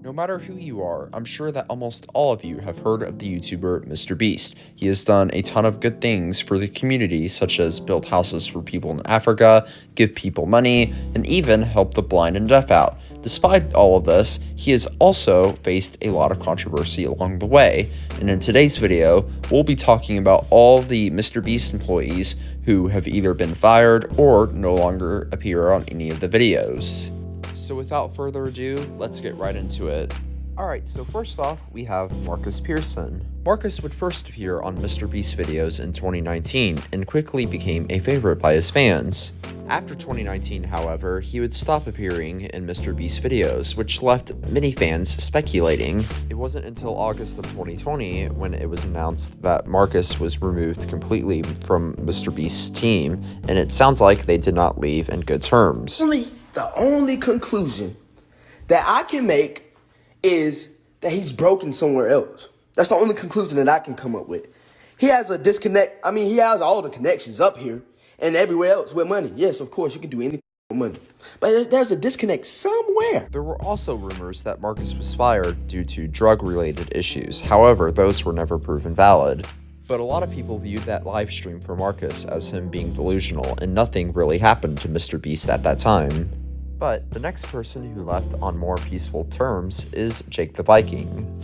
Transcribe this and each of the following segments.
No matter who you are, I'm sure that almost all of you have heard of the YouTuber MrBeast. He has done a ton of good things for the community, such as build houses for people in Africa, give people money, and even help the blind and deaf out. Despite all of this, he has also faced a lot of controversy along the way, and in today's video, we'll be talking about all the MrBeast employees who have either been fired or no longer appear on any of the videos. So without further ado, let's get right into it. Alright, so first off, we have Marcus Pearson. Marcus would first appear on MrBeast videos in 2019 and quickly became a favorite by his fans. After 2019, however, he would stop appearing in MrBeast videos, which left many fans speculating. It wasn't until August of 2020 when it was announced that Marcus was removed completely from MrBeast's team, and it sounds like they did not leave in good terms. The only conclusion that I can make is that he's broken somewhere else. That's the only conclusion that I can come up with. He has a disconnect. I mean, he has all the connections up here and everywhere else with money. Yes, of course, you can do anything with money. But there's a disconnect somewhere. There were also rumors that Marcus was fired due to drug-related issues. However, those were never proven valid. But a lot of people viewed that live stream for Marcus as him being delusional, and nothing really happened to MrBeast at that time. But the next person who left on more peaceful terms is Jake the Viking.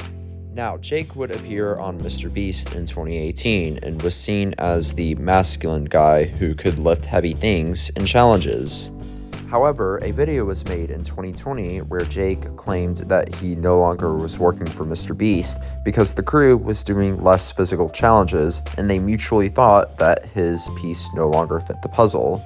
Now, Jake would appear on MrBeast in 2018 and was seen as the masculine guy who could lift heavy things in challenges. However, a video was made in 2020 where Jake claimed that he no longer was working for MrBeast because the crew was doing less physical challenges and they mutually thought that his piece no longer fit the puzzle.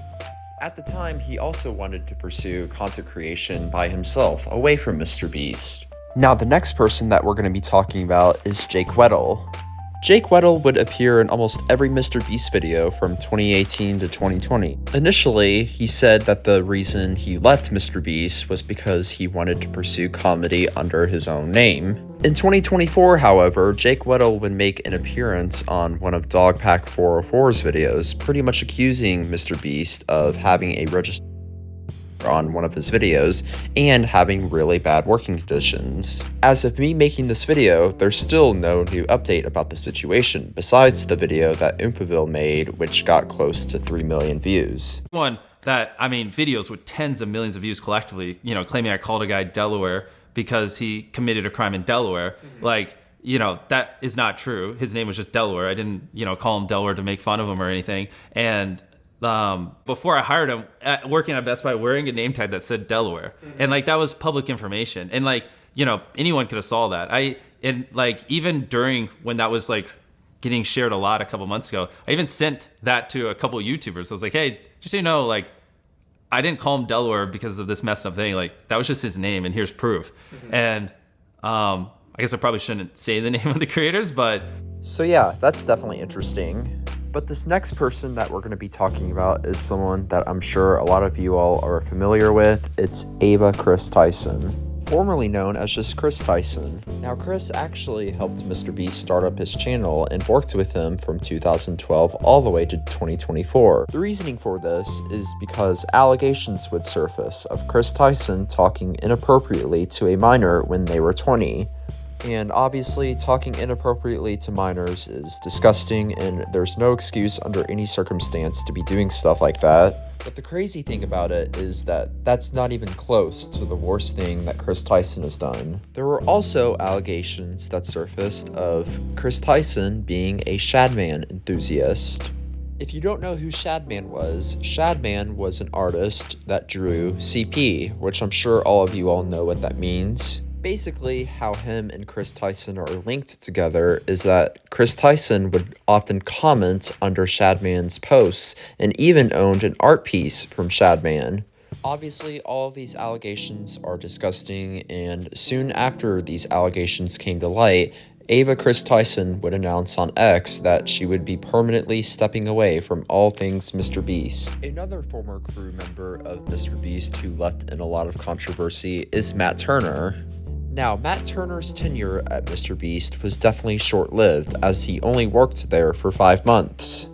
At the time, he also wanted to pursue content creation by himself, away from MrBeast. Now, the next person that we're going to be talking about is Jake Weddle. Jake Weddle would appear in almost every MrBeast video from 2018 to 2020. Initially, he said that the reason he left MrBeast was because he wanted to pursue comedy under his own name. In 2024, however, Jake Weddle would make an appearance on one of Dogpack 404's videos, pretty much accusing MrBeast of having a register on one of his videos and having really bad working conditions. As of me making this video, there's still no new update about the situation besides the video that Oompaville made, which got close to 3 million views. Videos with tens of millions of views collectively, claiming I called a guy Delaware because he committed a crime in Delaware. That is not true. His name was just Delaware. I didn't, call him Delaware to make fun of him or anything. And before I hired him, working at Best Buy, wearing a name tag that said Delaware, and that was public information, and anyone could have saw that. Even during when that was getting shared a lot a couple months ago, I even sent that to a couple of YouTubers. I was like, hey, just so you know, I didn't call him Delaware because of this messed up thing. That was just his name, and here's proof. And I guess I probably shouldn't say the name of the creators, but so yeah, that's definitely interesting. But this next person that we're going to be talking about is someone that I'm sure a lot of you all are familiar with. It's Ava Chris Tyson, formerly known as just Chris Tyson. Now, Chris actually helped MrBeast start up his channel and worked with him from 2012 all the way to 2024. The reasoning for this is because allegations would surface of Chris Tyson talking inappropriately to a minor when they were 20. And obviously, talking inappropriately to minors is disgusting, and there's no excuse under any circumstance to be doing stuff like that. But the crazy thing about it is that that's not even close to the worst thing that Chris Tyson has done. There were also allegations that surfaced of Chris Tyson being a Shadman enthusiast. If you don't know who Shadman was an artist that drew CP, which I'm sure all of you all know what that means. Basically, how him and Chris Tyson are linked together is that Chris Tyson would often comment under Shadman's posts and even owned an art piece from Shadman. Obviously, all of these allegations are disgusting, and soon after these allegations came to light, Ava Chris Tyson would announce on X that she would be permanently stepping away from all things MrBeast. Another former crew member of MrBeast who left in a lot of controversy is Matt Turner. Now, Matt Turner's tenure at MrBeast was definitely short-lived, as he only worked there for 5 months.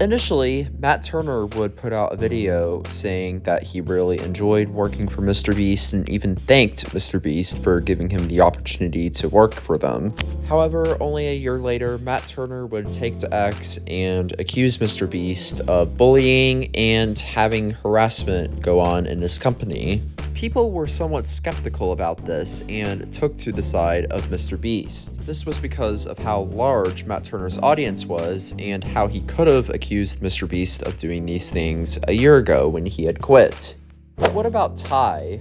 Initially, Matt Turner would put out a video saying that he really enjoyed working for MrBeast and even thanked MrBeast for giving him the opportunity to work for them. However, only a year later, Matt Turner would take to X and accuse MrBeast of bullying and having harassment go on in his company. People were somewhat skeptical about this and took to the side of MrBeast. This was because of how large Matt Turner's audience was and how he could have accused MrBeast of doing these things a year ago when he had quit. But what about Ty?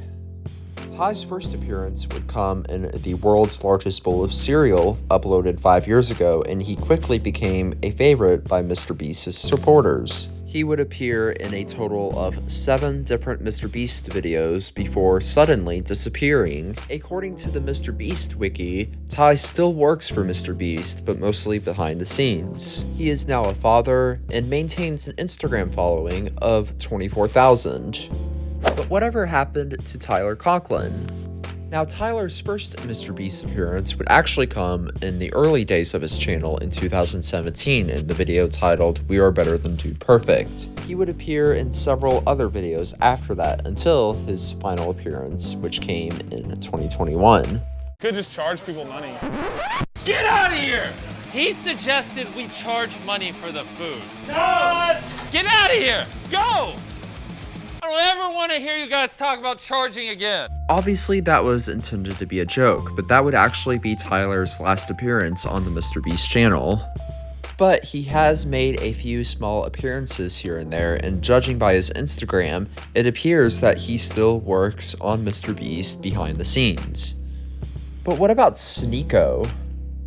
Ty's first appearance would come in the world's largest bowl of cereal, uploaded 5 years ago, and he quickly became a favorite by MrBeast's supporters. He would appear in a total of 7 different MrBeast videos before suddenly disappearing. According to the MrBeast wiki, Ty still works for MrBeast, but mostly behind the scenes. He is now a father and maintains an Instagram following of 24,000. But whatever happened to Tyler Conklin? Now, Tyler's first MrBeast appearance would actually come in the early days of his channel in 2017 in the video titled "We Are Better Than Dude Perfect." He would appear in several other videos after that until his final appearance, which came in 2021. Could just charge people money. Get out of here! He suggested we charge money for the food. What? Get out of here! Go! I don't ever want to hear you guys talk about charging again. Obviously, that was intended to be a joke, but that would actually be Tyler's last appearance on the MrBeast channel. But he has made a few small appearances here and there, and judging by his Instagram, it appears that he still works on MrBeast behind the scenes. But what about Sneako?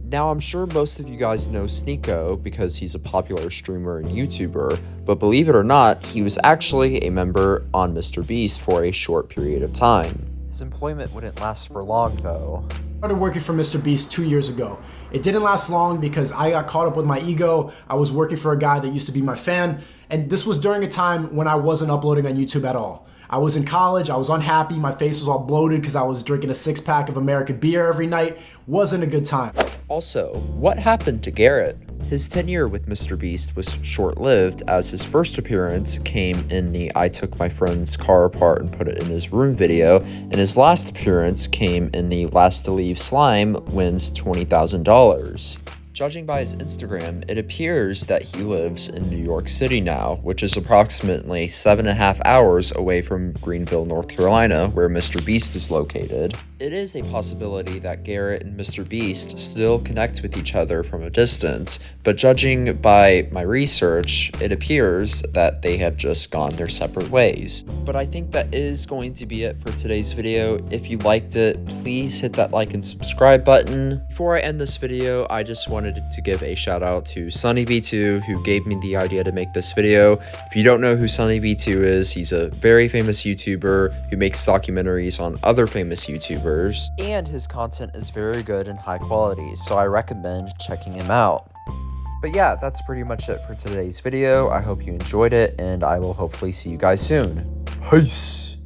Now, I'm sure most of you guys know Sneako because he's a popular streamer and YouTuber, but believe it or not, he was actually a member on MrBeast for a short period of time. His employment wouldn't last for long, though. I started working for MrBeast 2 years ago. It didn't last long because I got caught up with my ego. I was working for a guy that used to be my fan, and this was during a time when I wasn't uploading on YouTube at all. I was in college, I was unhappy, my face was all bloated because I was drinking a 6-pack of American beer every night. Wasn't a good time. Also, what happened to Garrett? His tenure with MrBeast was short-lived, as his first appearance came in the "I took my friend's car apart and put it in his room" video, and his last appearance came in the "Last to Leave Slime wins $20,000. Judging by his Instagram, it appears that he lives in New York City now, which is approximately 7.5 hours away from Greenville, North Carolina, where MrBeast is located. It is a possibility that Garrett and MrBeast still connect with each other from a distance, but judging by my research, it appears that they have just gone their separate ways. But I think that is going to be it for today's video. If you liked it, please hit that like and subscribe button. Before I end this video, I just wanted to give a shout out to SunnyV2, who gave me the idea to make this video. If you don't know who SunnyV2 is, he's a very famous YouTuber who makes documentaries on other famous YouTubers, and his content is very good and high quality, so I recommend checking him out. But yeah, that's pretty much it for today's video. I hope you enjoyed it, and I will hopefully see you guys soon. Peace!